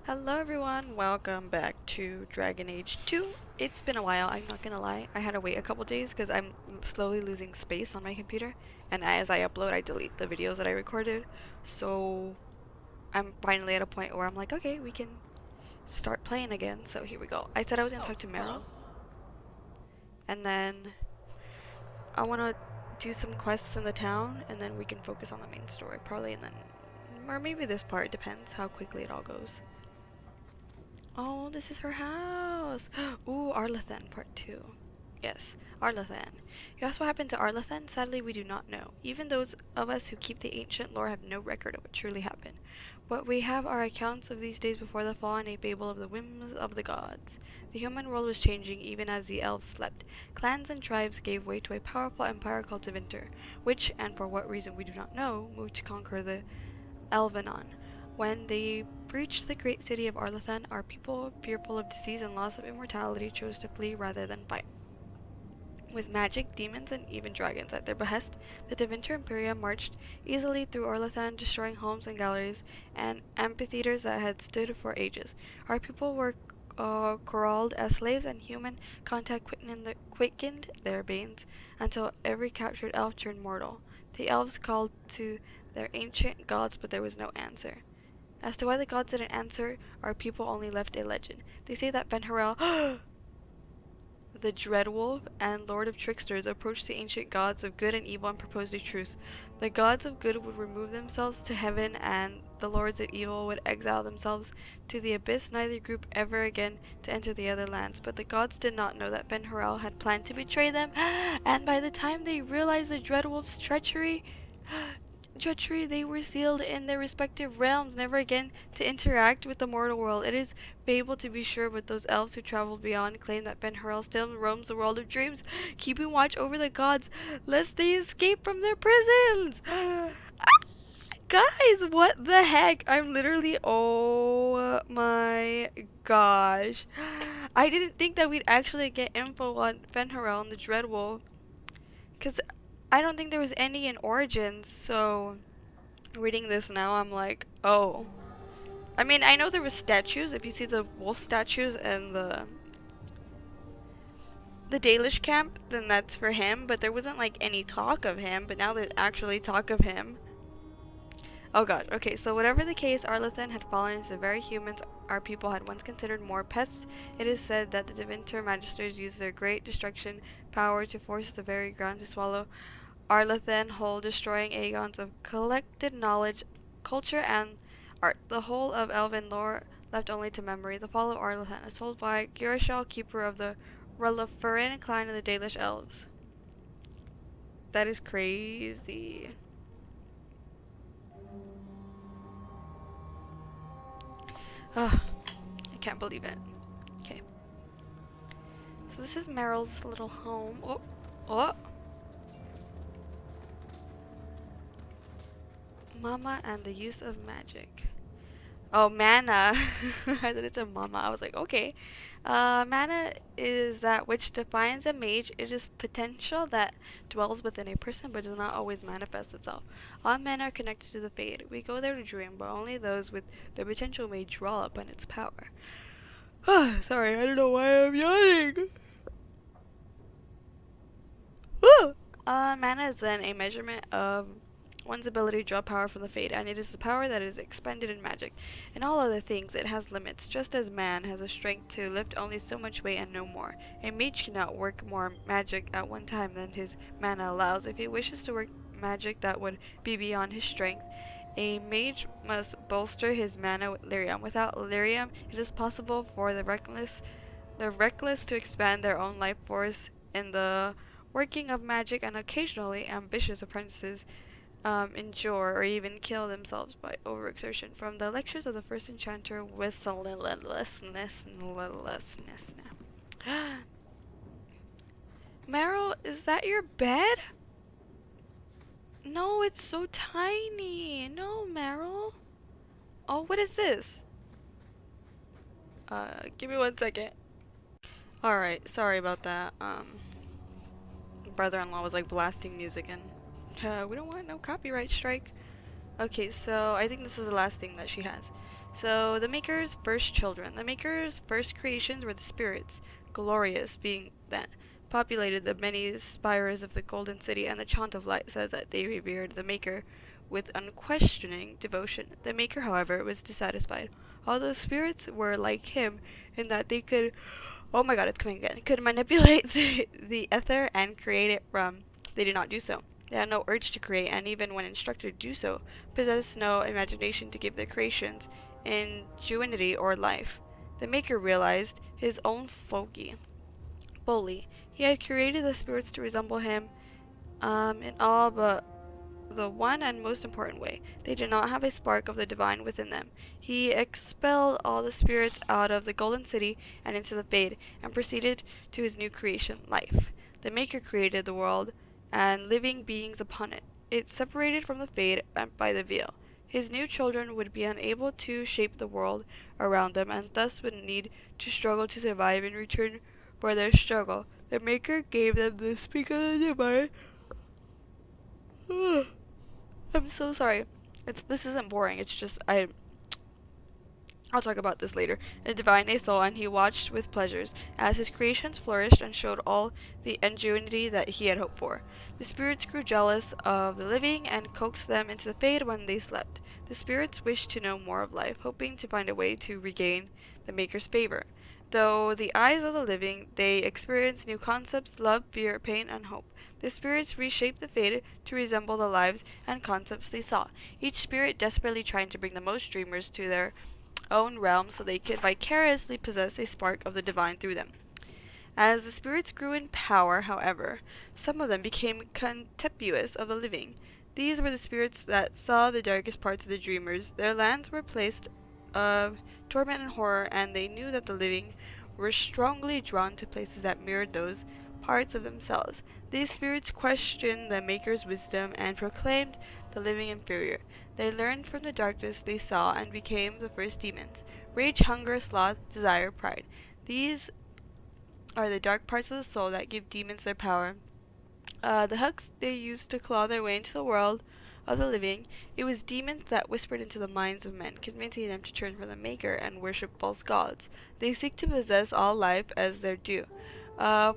Hello everyone, welcome back to Dragon Age 2. It's been a while, I'm not gonna lie. I had to wait a couple days because I'm slowly losing space on my computer. And as I upload, I delete the videos that I recorded. So I'm finally at a point where I'm like, okay, we can start playing again. So here we go. I said I was gonna Oh, talk to hello. Merrill. And then I wanna do some quests in the town. And then we can focus on the main story probably. And then, or maybe this part, depends how quickly it all goes. Oh, this is her house. Ooh, Arlathan Part 2. Yes, Arlathan. You asked what happened to Arlathan? Sadly, we do not know. Even those of us who keep the ancient lore have no record of what truly happened. What we have are accounts of these days before the fall and a fable of the whims of the gods. The human world was changing even as the elves slept. Clans and tribes gave way to a powerful empire called Tevinter, which, and for what reason we do not know, moved to conquer the Elvenon. When they breached the great city of Arlathan, our people, fearful of disease and loss of immortality, chose to flee rather than fight. With magic, demons, and even dragons at their behest, the Tevinter Imperium marched easily through Arlathan, destroying homes and galleries and amphitheaters that had stood for ages. Our people were corralled as slaves, and human contact quickened their veins until every captured elf turned mortal. The elves called to their ancient gods, but there was no answer. As to why the gods didn't answer, our people only left a legend. They say that Ben-Harel, the Dreadwolf and Lord of Tricksters, approached the ancient gods of good and evil and proposed a truce. The gods of good would remove themselves to heaven, and the lords of evil would exile themselves to the abyss, neither group ever again to enter the other lands. But the gods did not know that Ben-Harel had planned to betray them, and by the time they realized the Dreadwolf's treachery, they were sealed in their respective realms, never again to interact with the mortal world. It is fable to be sure, but those elves who traveled beyond claim that Ben-Harel still roams the world of dreams, keeping watch over the gods, lest they escape from their prisons. Guys, what the heck? I'm literally, oh my gosh. I didn't think that we'd actually get info on Ben-Harel and the Dreadwolf, because I don't think there was any in Origins, so reading this now, I'm like, oh. I mean, I know there was statues. If you see the wolf statues in the Dalish camp, then that's for him. But there wasn't like any talk of him. But now there's actually talk of him. Oh god. Okay, so whatever the case, Arlathan had fallen into the very humans our people had once considered more pests. It is said that the Devinter magisters used their great destruction power to force the very ground to swallow Arlathan whole, destroying aeons of collected knowledge, culture, and art. The whole of elven lore left only to memory. The fall of Arlathan is told by Girashal, keeper of the Rulafurin clan of the Dalish elves. That is crazy. Ugh, I can't believe it. Okay, so this is Merrill's little home. Oh, oh, Mama and the use of magic. Oh, mana. I thought it said mama. I was like, okay. Mana is that which defines a mage. It is potential that dwells within a person but does not always manifest itself. All men are connected to the fade. We go there to dream, but only those with the potential may draw upon its power. Sorry, I don't know why I'm yawning. Mana is then a measurement of one's ability to draw power from the Fade, and it is the power that is expended in magic. In all other things, it has limits, just as man has a strength to lift only so much weight and no more. A mage cannot work more magic at one time than his mana allows. If he wishes to work magic that would be beyond his strength, a mage must bolster his mana with lyrium. Without lyrium, it is possible for the reckless to expand their own life force in the working of magic, and occasionally ambitious apprentices injure or even kill themselves by overexertion. From the lectures of the first enchanter, Whistlelessness. Merrill, is that your bed? No, it's so tiny. No, Merrill. Oh, what is this? Give me 1 second. Alright, sorry about that. Brother-in-law was like blasting music, and we don't want no copyright strike. Okay, so I think this is the last thing that she has. So, the Maker's first children. The Maker's first creations were the spirits, glorious being that populated the many spires of the Golden City, and the Chant of Light says that they revered the Maker with unquestioning devotion. The Maker, however, was dissatisfied. Although spirits were like him in that they could, oh my god, it's coming again, could manipulate the ether and create it from, they did not do so. They had no urge to create, and even when instructed to do so, possessed no imagination to give their creations ingenuity or life. The Maker realized his own folly. He had created the spirits to resemble him in all but the one and most important way. They did not have a spark of the divine within them. He expelled all the spirits out of the Golden City and into the Fade, and proceeded to his new creation, life. The Maker created the world and living beings upon it. It separated from the Fade by the veil. His new children would be unable to shape the world around them, and thus would need to struggle to survive in return for their struggle. The Maker gave them the speak of the divine. I'm so sorry. This isn't boring. It's just I'll talk about this later. The divine they saw, and he watched with pleasures as his creations flourished and showed all the ingenuity that he had hoped for. The spirits grew jealous of the living and coaxed them into the Fade when they slept. The spirits wished to know more of life, hoping to find a way to regain the Maker's favor. Though the eyes of the living, they experienced new concepts, love, fear, pain, and hope. The spirits reshaped the Fade to resemble the lives and concepts they saw, each spirit desperately trying to bring the most dreamers to their own realm so they could vicariously possess a spark of the divine through them. As the spirits grew in power, however, some of them became contemptuous of the living. These were the spirits that saw the darkest parts of the dreamers. Their lands were placed of torment and horror, and they knew that the living were strongly drawn to places that mirrored those parts of themselves. These spirits questioned the Maker's wisdom and proclaimed the living inferior. They learned from the darkness they saw and became the first demons: rage, hunger, sloth, desire, pride. These are the dark parts of the soul that give demons their power. The hooks they used to claw their way into the world of the living. It was demons that whispered into the minds of men, convincing them to turn from the Maker and worship false gods. They seek to possess all life as their due,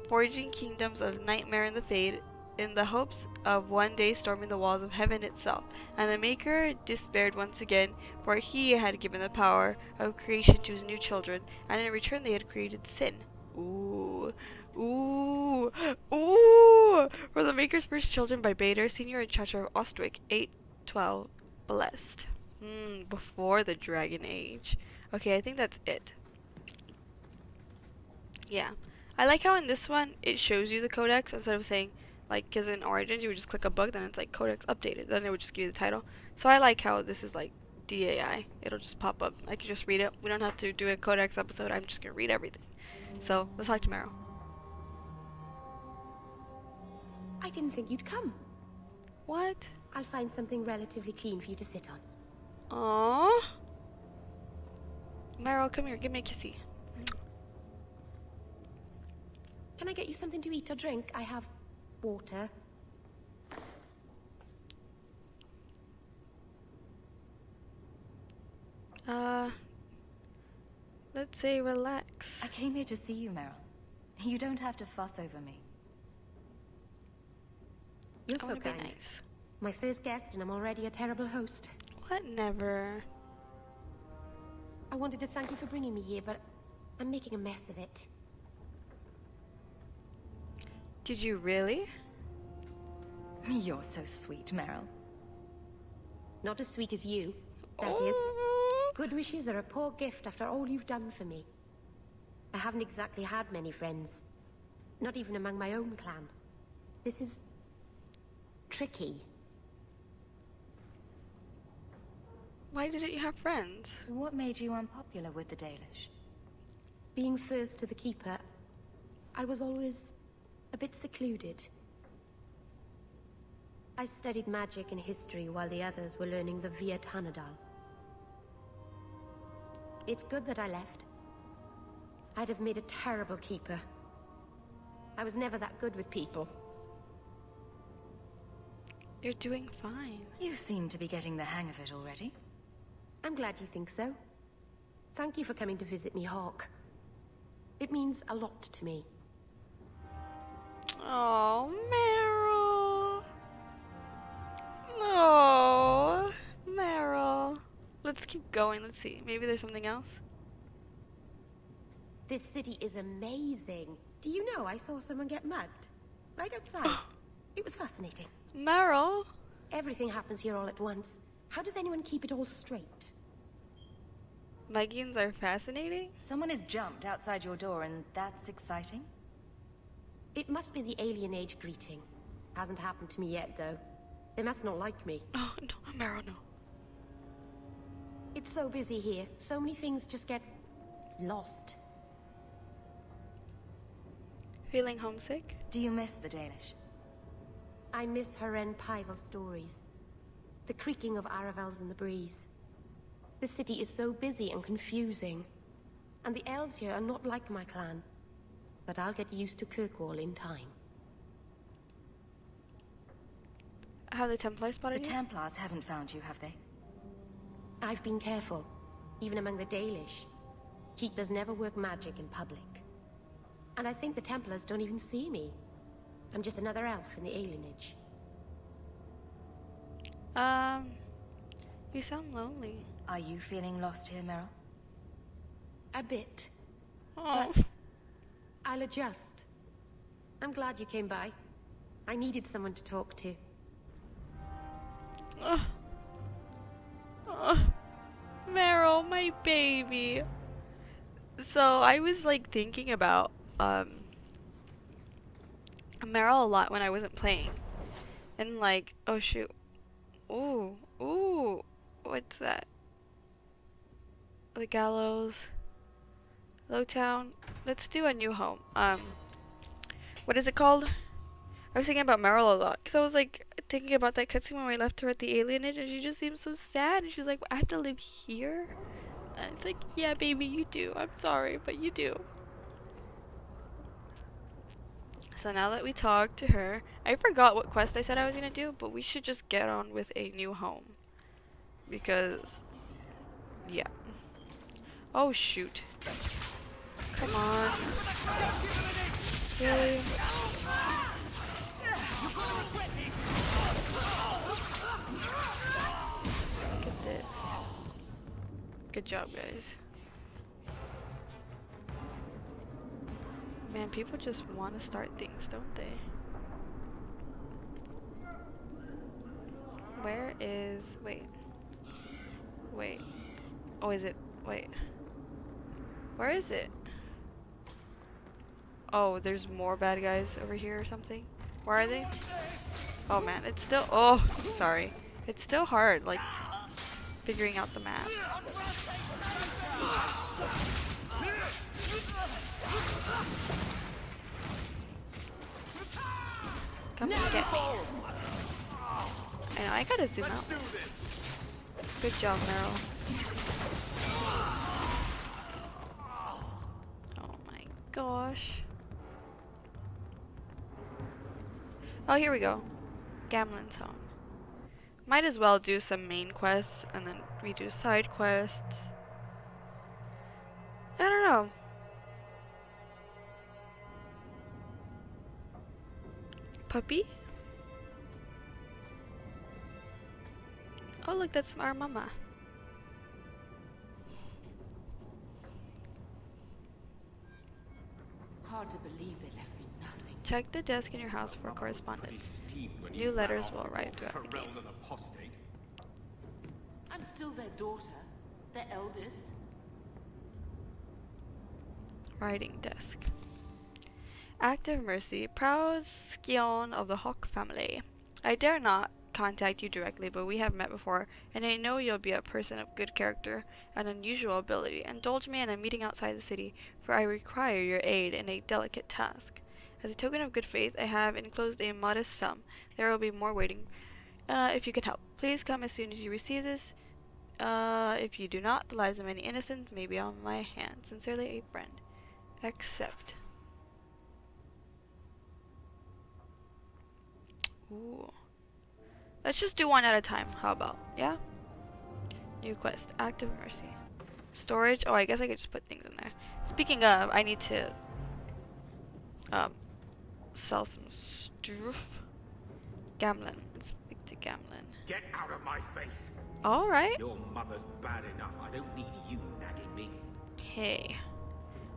forging kingdoms of nightmare in the Fade, in the hopes of one day storming the walls of heaven itself. And the Maker despaired once again, for he had given the power of creation to his new children, and in return they had created sin. Ooh. Ooh. Ooh. For the Maker's first children by Bader, Senior and Chacha of Ostwick, 812, blessed. Before the Dragon Age. Okay, I think that's it. Yeah. I like how in this one it shows you the codex instead of saying, like, because in Origins you would just click a book, then it's like codex updated, then it would just give you the title. So I like how this is like DAI. It'll just pop up. I can just read it. We don't have to do a codex episode. I'm just gonna read everything. So let's talk to Merrill. I didn't think you'd come. What? I'll find something relatively clean for you to sit on. Aww. Merrill, come here. Give me a kissy. Can I get you something to eat or drink? I have water. Let's say relax. I came here to see you, Merrill. You don't have to fuss over me. You're I so wanna be kind. nice. My first guest, and I'm already a terrible host. What? Never. I wanted to thank you for bringing me here, but I'm making a mess of it. Did you really? You're so sweet, Merrill. Not as sweet as you, that is. Good wishes are a poor gift after all you've done for me. I haven't exactly had many friends. Not even among my own clan. This is tricky. Why didn't you have friends? What made you unpopular with the Dalish? Being first to the Keeper, I was always a bit secluded. I studied magic and history while the others were learning the Via Tanadal. It's good that I left. I'd have made a terrible keeper. I was never that good with people. You're doing fine. You seem to be getting the hang of it already. I'm glad you think so. Thank you for coming to visit me, Hawke. It means a lot to me. Oh, Merrill. Oh, Merrill. Let's keep going. Let's see. Maybe there's something else. This city is amazing. Do you know I saw someone get mugged? Right outside. It was fascinating. Merrill. Everything happens here all at once. How does anyone keep it all straight? Muggings are fascinating. Someone has jumped outside your door, and that's exciting? It must be the Alienage greeting. Hasn't happened to me yet, though. They must not like me. Oh, no, Merrill, no. It's so busy here. So many things just get lost. Feeling homesick? Do you miss the Danish? I miss Haren Paival stories. The creaking of Aravels in the breeze. The city is so busy and confusing. And the elves here are not like my clan. But I'll get used to Kirkwall in time. Have the Templars The spotted you? Templars haven't found you, have they? I've been careful, even among the Dalish. Keepers never work magic in public. And I think the Templars don't even see me. I'm just another elf in the Alienage. You sound lonely. Are you feeling lost here, Merrill? A bit. Oh. I'll adjust. I'm glad you came by. I needed someone to talk to. Merrill, my baby. So I was like thinking about Merrill a lot when I wasn't playing. And like, oh shoot. Ooh, what's that? The Gallows. Lowtown. Let's do a new home. What is it called? I was thinking about Merrill a lot because I was like thinking about that cutscene when we left her at the Alienage, and she just seemed so sad. And she's like, "I have to live here." And it's like, "Yeah, baby, you do. I'm sorry, but you do." So now that we talked to her, I forgot what quest I said I was gonna do, but we should just get on with a new home because, yeah. Oh shoot! Come on. Really? Look at this. Good job, guys. Man, people just want to start things, don't they? Where is... Wait. Oh, is it... Wait. Where is it? Oh, there's more bad guys over here or something. Where are they? Oh man, it's still... Oh, sorry. It's still hard, like, figuring out the map. Come and get me. I know, I gotta zoom out. Good job, Merrill. Oh my gosh. Oh, here we go. Gamlen's home. Might as well do some main quests and then we do side quests. I don't know. Puppy? Oh, look, that's our mama. Hard to believe they left me nothing. Check the desk in your house for correspondence. New letters will arrive throughout the game. I'm still their daughter, their eldest. Writing desk. Act of mercy. Proud scion of the Hawke family. I dare not contact you directly, but we have met before, and I know you'll be a person of good character and unusual ability. Indulge me in a meeting outside the city, for I require your aid in a delicate task. As a token of good faith, I have enclosed a modest sum. There will be more waiting, if you can help. Please come as soon as you receive this. If you do not, the lives of many innocents may be on my hands. Sincerely, a friend. Accept. Ooh. Let's just do one at a time. How about? Yeah? New quest. Act of mercy. Storage. Oh, I guess I could just put things in there. Speaking of, I need to sell some stuff. Gamlin. Let's speak to Gamlin. Get out of my face. All right. Your mother's bad enough. I don't need you nagging me. Hey,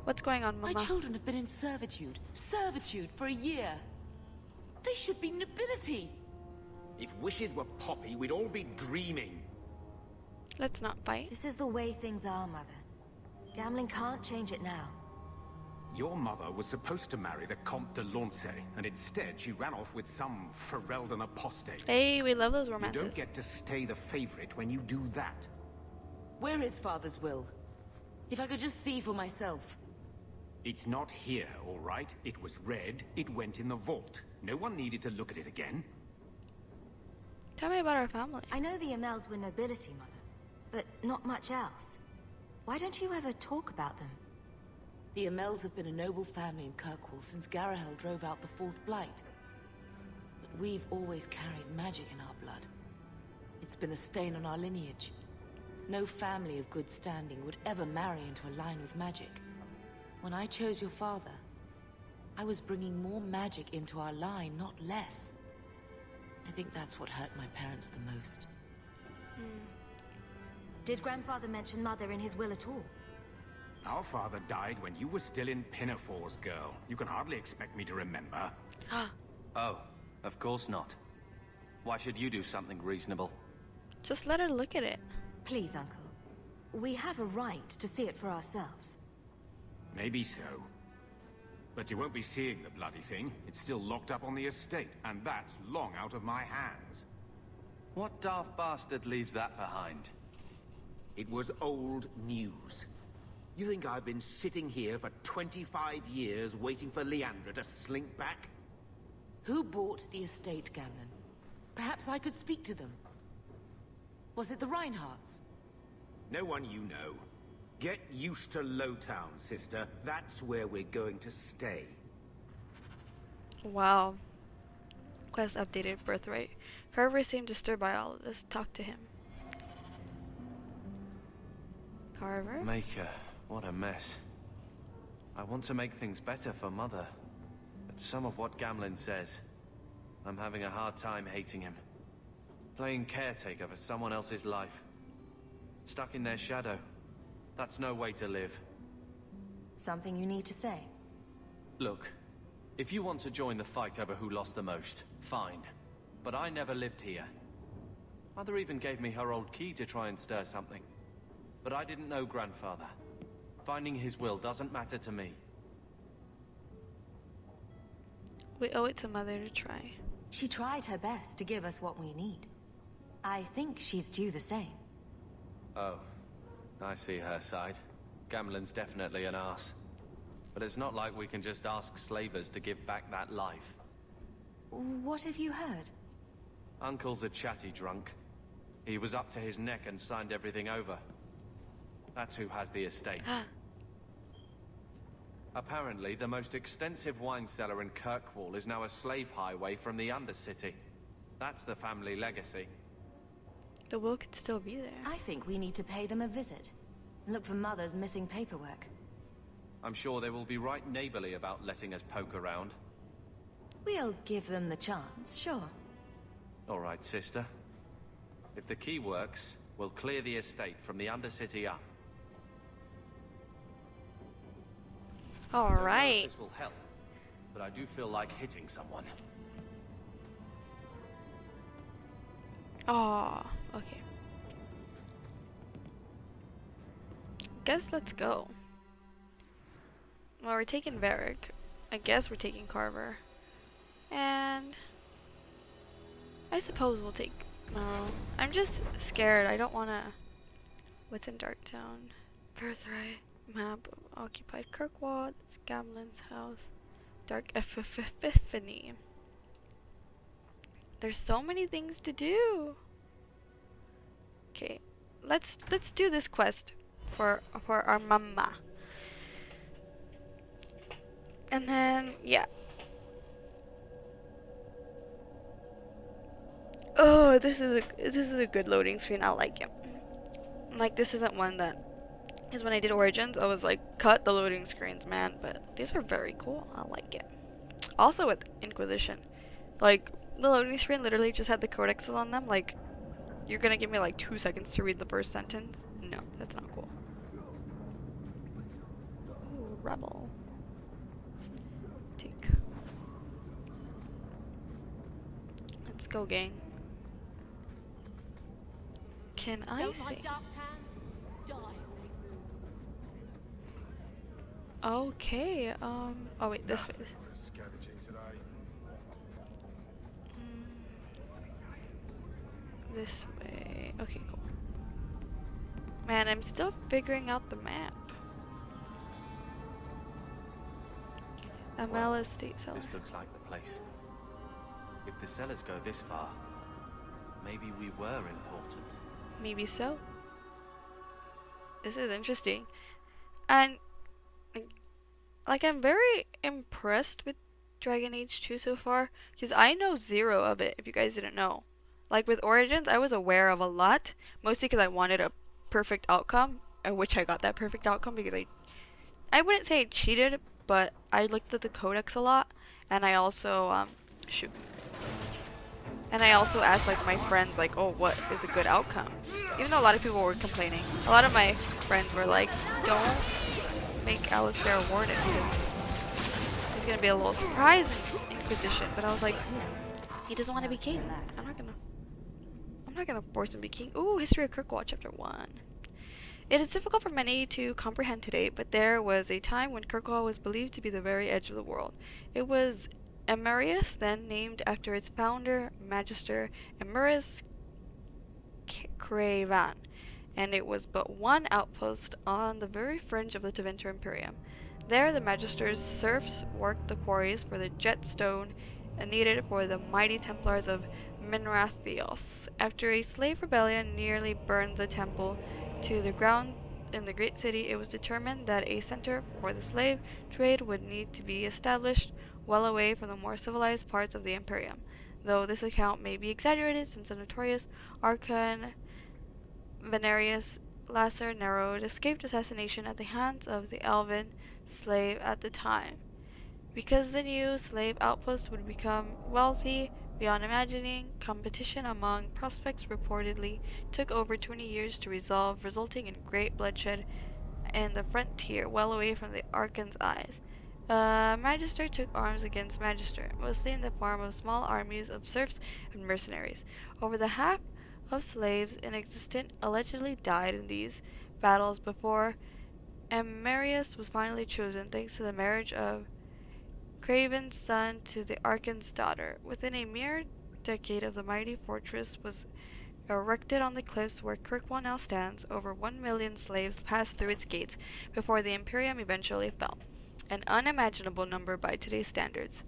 what's going on, My Mama? children have been in servitude. Servitude for a year. They should be nobility. If wishes were poppy, we'd all be dreaming. Let's not fight. This is the way things are, Mother. Gambling can't change it now. Your mother was supposed to marry the Comte de Lancey, and instead she ran off with some Ferelden apostate. Hey, we love those You romances. don't get to stay the favorite when you do that. Where is Father's will? If I could just see for myself. It's not here, all right? It was read, it went in the vault. No one needed to look at it again. Tell me about our family. I know the Amels were nobility, Mother, but not much else. Why don't you ever talk about them? The Amels have been a noble family in Kirkwall since Garahel drove out the Fourth Blight. But we've always carried magic in our blood. It's been a stain on our lineage. No family of good standing would ever marry into a line with magic. When I chose your father, I was bringing more magic into our line, not less. I think that's what hurt my parents the most. Did Grandfather mention Mother in his will at all? Our father died when you were still in Pinafores, girl. You can hardly expect me to remember. Oh, of course not. Why should you do something reasonable? Just let her look at it. Please, Uncle. We have a right to see it for ourselves. Maybe so. But you won't be seeing the bloody thing. It's still locked up on the estate, and that's long out of my hands. What daft bastard leaves that behind? It was old news. You think I've been sitting here for 25 years waiting for Leandra to slink back? Who bought the estate, Gamlin? Perhaps I could speak to them. Was it the Reinhardts? No one you know. Get used to Lowtown, sister. That's where we're going to stay. Wow. Quest updated birthright. Carver seemed disturbed by all of this. Talk to him. Carver? Maker, what a mess. I want to make things better for Mother. But some of what Gamlin says, I'm having a hard time hating him. Playing caretaker for someone else's life. Stuck in their shadow. That's no way to live. Something you need to say? Look, if you want to join the fight over who lost the most, fine. But I never lived here. Mother even gave me her old key to try and stir something. But I didn't know Grandfather. Finding his will doesn't matter to me. We owe it to Mother to try. She tried her best to give us what we need. I think she's due the same. Oh, I see her side. Gamlin's definitely an arse. But it's not like we can just ask slavers to give back that life. What have you heard? Uncle's a chatty drunk. He was up to his neck and signed everything over. That's who has the estate. Apparently, the most extensive wine cellar in Kirkwall is now a slave highway from the Undercity. That's the family legacy. The will could still be there. I think we need to pay them a visit. Look for Mother's missing paperwork. I'm sure they will be right neighborly about letting us poke around. We'll give them the chance, sure. All right, sister. If the key works, we'll clear the estate from the Undercity up. All Don't know if right. this will help, but I do feel like hitting someone. Oh, okay. Guess let's go. Well, we're taking Varric. I guess we're taking Carver. And I suppose we'll take Merrill. I'm just scared. I don't want to... What's in Darktown? Birthright. Map of occupied Kirkwall. It's Gamlin's house. Dark Epiphany. There's so many things to do. Okay, let's do this quest for our mama. And then yeah. Oh, this is a good loading screen. I like it. Like, this isn't one that Because when I did Origins, I was like, cut the loading screens, man. But these are very cool. I like it. Also with Inquisition, like, the loading screen literally just had the codexes on them. Like, you're gonna give me like 2 seconds to read the first sentence? No, that's not cool. Ooh, Rebel. Take. Let's go, gang. Can I say? Okay, oh wait, this way. This way. Okay, cool. Man, I'm still figuring out the map. Amela State Cellar. This looks like the place. If the cellars go this far, maybe we were important. Maybe so. This is interesting. And like, I'm very impressed with Dragon Age 2 so far, because I know zero of it, if you guys didn't know. Like, with Origins, I was aware of a lot, mostly because I wanted a perfect outcome, which I got that perfect outcome because I wouldn't say I cheated, but I looked at the codex a lot, and I also, and I also asked, like, my friends, like, oh, what is a good outcome? Even though a lot of people were complaining. A lot of my friends were like, don't make Alistair warden because there's gonna be a little surprise in Inquisition. But I was like, he doesn't want to be king. I'm not gonna force him to be king. Ooh, History of Kirkwall, Chapter 1. It is difficult for many to comprehend today, but there was a time when Kirkwall was believed to be the very edge of the world. It was Emerius, then named after its founder, Magister Emerius Cravan, and it was but one outpost on the very fringe of the Tevinter Imperium. There, the Magister's serfs worked the quarries for the jetstone needed for the mighty Templars of Minrathios. After a slave rebellion nearly burned the temple to the ground in the great city, it was determined that a center for the slave trade would need to be established well away from the more civilized parts of the Imperium, though this account may be exaggerated since the notorious Archon Venerius Lasser narrowed escaped assassination at the hands of the elven slave at the time. Because the new slave outpost would become wealthy beyond imagining, competition among prospects reportedly took over 20 years to resolve, resulting in great bloodshed in the frontier, well away from the Archon's eyes. Magister took arms against Magister, mostly in the form of small armies of serfs and mercenaries. Over the half of slaves in existence allegedly died in these battles before Emerius was finally chosen, thanks to the marriage of Craven's son to the Archon's daughter. Within a mere decade of the mighty fortress was erected on the cliffs where Kirkwall now stands. Over 1 million slaves passed through its gates before the Imperium eventually fell, an unimaginable number by today's standards.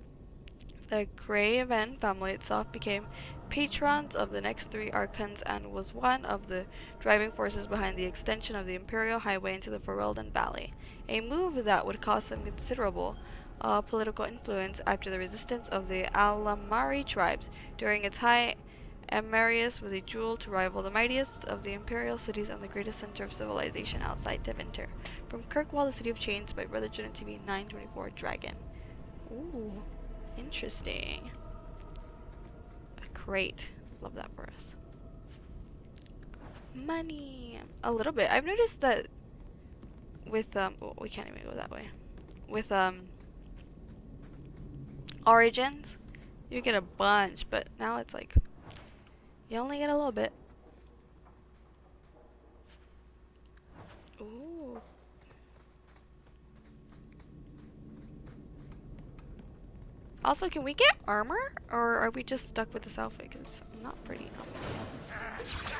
The Craven family itself became patrons of the next three Archons and was one of the driving forces behind the extension of the Imperial Highway into the Ferelden Valley, a move that would cost them considerable political influence after the resistance of the Alamari tribes. During its height, Emerius was a jewel to rival the mightiest of the imperial cities and the greatest center of civilization outside Tevinter. From Kirkwall, the City of Chains, by Brother Jenna TV 924 Dragon. Ooh, interesting. A crate. Love that for us. Money. A little bit. I've noticed that with, oh, we can't even go that way. With, Origins, you get a bunch, but now it's like, you only get a little bit. Ooh. Also, can we get armor? Or are we just stuck with this outfit? Because it's not pretty, I'll be honest.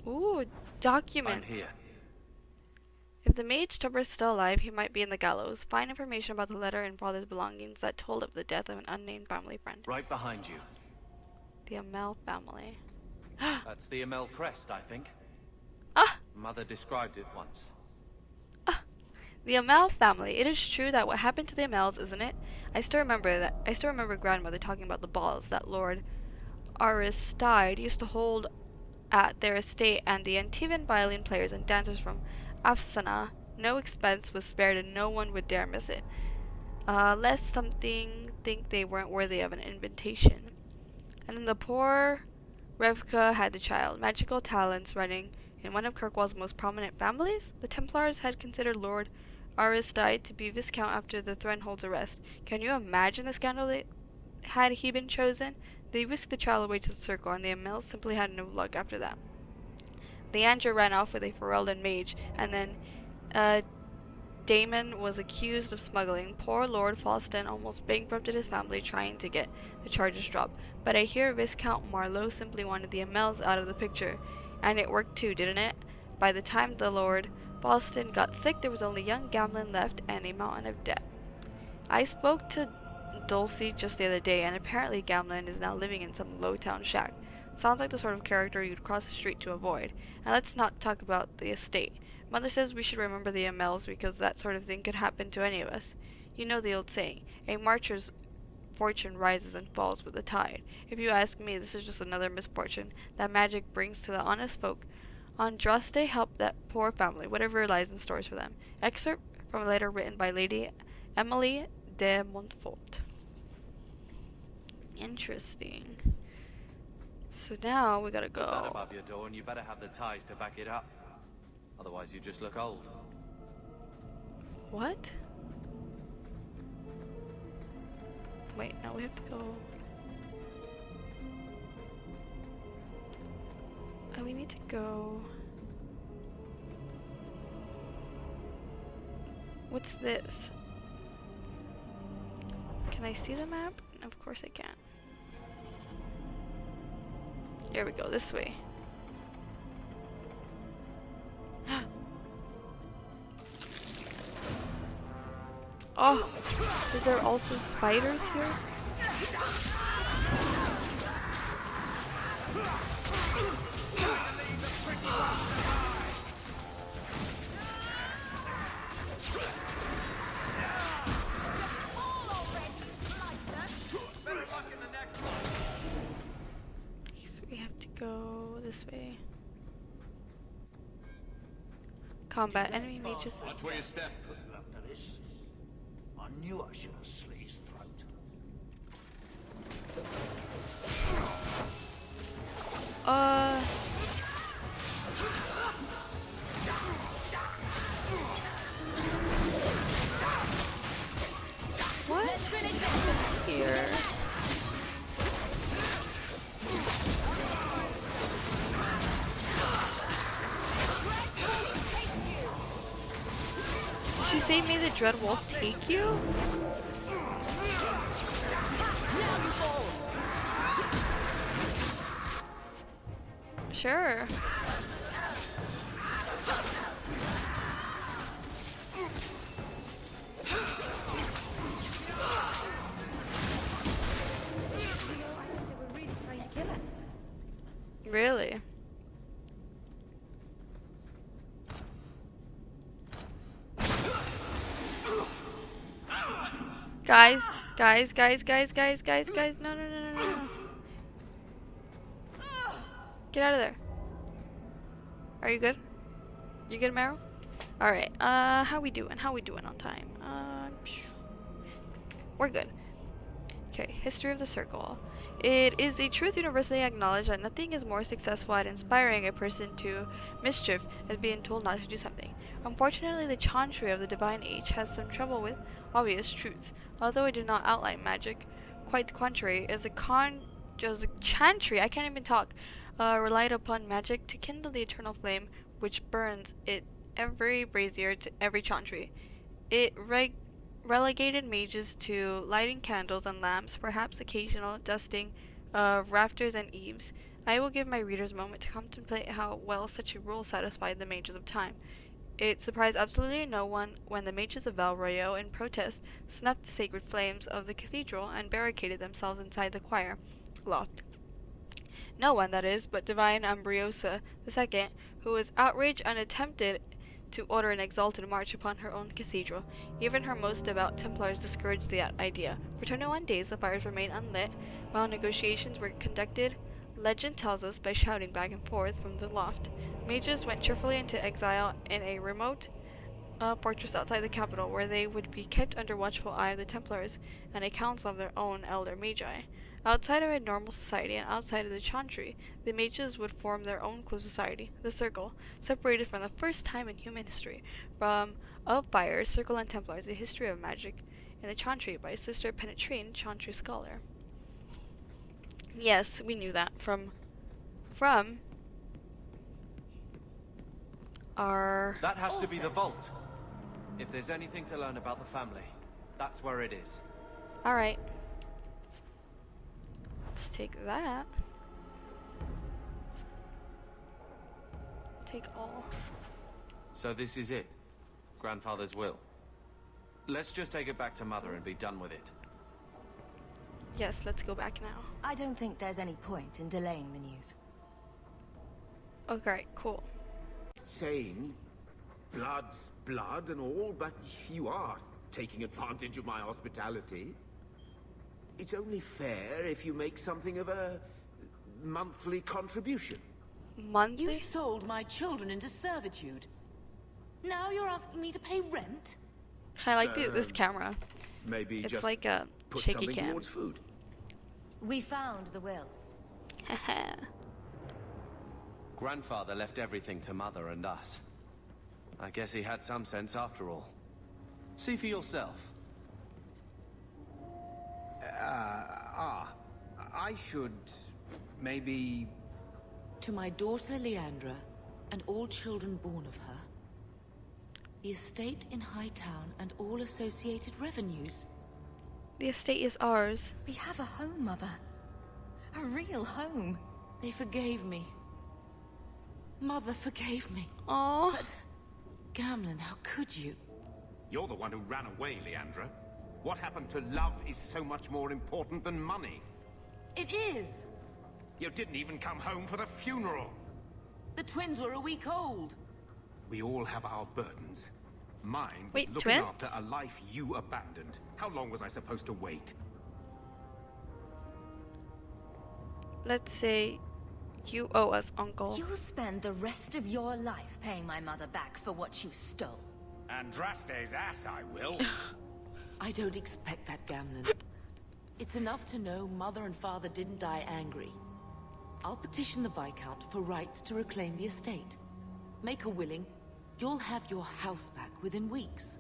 Ooh, documents. I'm here. If the mage Tupper is still alive, he might be in the gallows. Find information about the letter and father's belongings that told of the death of an unnamed family friend. Right behind you. The Amel family. That's the Amel crest, I think. Ah! Mother described it once. The Amel family. It is true that what happened to the Amels, isn't it? I still remember grandmother talking about the balls that Lord Aristide used to hold at their estate, and the Antivan violin players and dancers from Afsana. No expense was spared and no one would dare miss it, lest something think they weren't worthy of an invitation. And then the poor Revka had the child, magical talents running in one of Kirkwall's most prominent families. The Templars had considered Lord Aristide to be Viscount after the Threnhold's arrest. Can you imagine the scandal that had he been chosen? They whisked the child away to the circle, and the Amels simply had no luck after that. Leandra ran off with a Ferelden mage, and then Damon was accused of smuggling. Poor Lord Falston almost bankrupted his family trying to get the charges dropped. But I hear Viscount Marlowe simply wanted the Amels out of the picture. And it worked too, didn't it? By the time the Lord Falston got sick, there was only young Gamlin left and a mountain of debt. I spoke to Dulcie just the other day, and apparently Gamlin is now living in some low-town shack. Sounds like the sort of character you'd cross the street to avoid. And let's not talk about the estate. Mother says we should remember the Amels because that sort of thing could happen to any of us. You know the old saying, a marcher's fortune rises and falls with the tide. If you ask me, this is just another misfortune that magic brings to the honest folk. Andraste helped that poor family, whatever lies in stores for them. Excerpt from a letter written by Lady Emily de Montfort. Interesting. So now we gotta Put that go. above your door, and you better have the ties to back it up. Otherwise, you just look old. What? Wait, no, we have to go. We need to go. What's this? Can I see the map? Of course I can. Here we go, this way. Oh, is there also spiders here? So we have to go this way. Combat enemy mages. Watch where you step. After this, I knew I should have slit his throat. What? Here. Did she say may the Dread Wolf take you? Sure. Really? Guys, no, no, no, no, no, no. Get out of there. Are you good? You good, Merrill? Alright, how we doing? How we doing on time? We're good. Okay, history of the circle. It is a truth universally acknowledged that nothing is more successful at inspiring a person to mischief as being told not to do something. Unfortunately, the chantry of the divine age has some trouble with obvious truths. Although it did not outline magic, quite the contrary, is a chantry, I can't even talk, relied upon magic to kindle the eternal flame which burns it every brazier to every chantry. It relegated mages to lighting candles and lamps, perhaps occasional dusting of rafters and eaves. I will give my readers a moment to contemplate how well such a rule satisfied the mages of time. It surprised absolutely no one when the mages of Valroyo, in protest, snuffed the sacred flames of the cathedral and barricaded themselves inside the choir loft. No one, that is, but divine Ambriosa II, who was outraged and attempted to order an exalted march upon her own cathedral. Even her most devout Templars discouraged the idea. For 21 days the fires remained unlit, while negotiations were conducted, legend tells us, by shouting back and forth from the loft. Mages went cheerfully into exile in a remote fortress outside the capital, where they would be kept under watchful eye of the Templars and a council of their own elder magi. Outside of a normal society and outside of the Chantry, the mages would form their own close society, the Circle, separated for the first time in human history from Of Fire, Circle, and Templars, a history of magic in the Chantry by Sister Penetrine, Chantry scholar. Yes, we knew that from our... That has to be the vault. If there's anything to learn about the family, that's where it is. Alright. Let's take that. Take all. So this is it. Grandfather's will. Let's just take it back to Mother and be done with it. Yes, let's go back now. I don't think there's any point in delaying the news. Okay, cool. Saying blood's blood and all, but you are taking advantage of my hospitality. It's only fair if you make something of a monthly contribution. Monthly? You sold my children into servitude. Now you're asking me to pay rent? I like this camera. Maybe It's just like a put shaky something cam. towards food. We found the will. Haha. Grandfather left everything to Mother and us. I guess he had some sense after all. See for yourself. I should maybe... To my daughter Leandra, and all children born of her, the estate in Hightown and all associated revenues. The estate is ours. We have a home, Mother. A real home. They forgave me. Mother forgave me. Aww. Gamlen, how could you? You're the one who ran away, Leandra. What happened to love is so much more important than money. It is! You didn't even come home for the funeral. The twins were a week old. We all have our burdens. Mine was Wait, looking twins? after a life you abandoned. How long was I supposed to wait? Let's say you owe us, Uncle. You'll spend the rest of your life paying my mother back for what you stole. Andraste's ass, I will. I don't expect that, Gamlen. It's enough to know Mother and Father didn't die angry. I'll petition the Viscount for rights to reclaim the estate. Make her willing, you'll have your house back within weeks.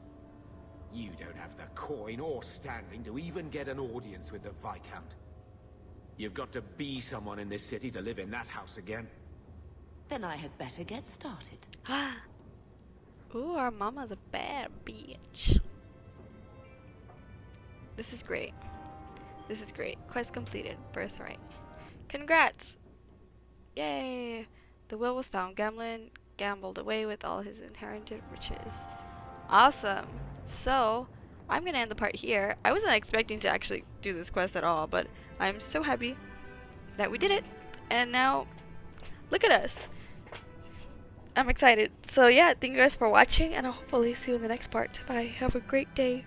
You don't have the coin or standing to even get an audience with the Viscount. You've got to be someone in this city to live in that house again. Then I had better get started. Ooh, our mama's a bad bitch. This is great. This is great. Quest completed. Birthright. Congrats! Yay! The will was found. Gamlen gambled away with all his inherited riches. Awesome! So, I'm gonna end the part here. I wasn't expecting to actually do this quest at all, but I'm so happy that we did it. And now, look at us! I'm excited. So yeah, thank you guys for watching, and I'll hopefully see you in the next part. Bye. Have a great day.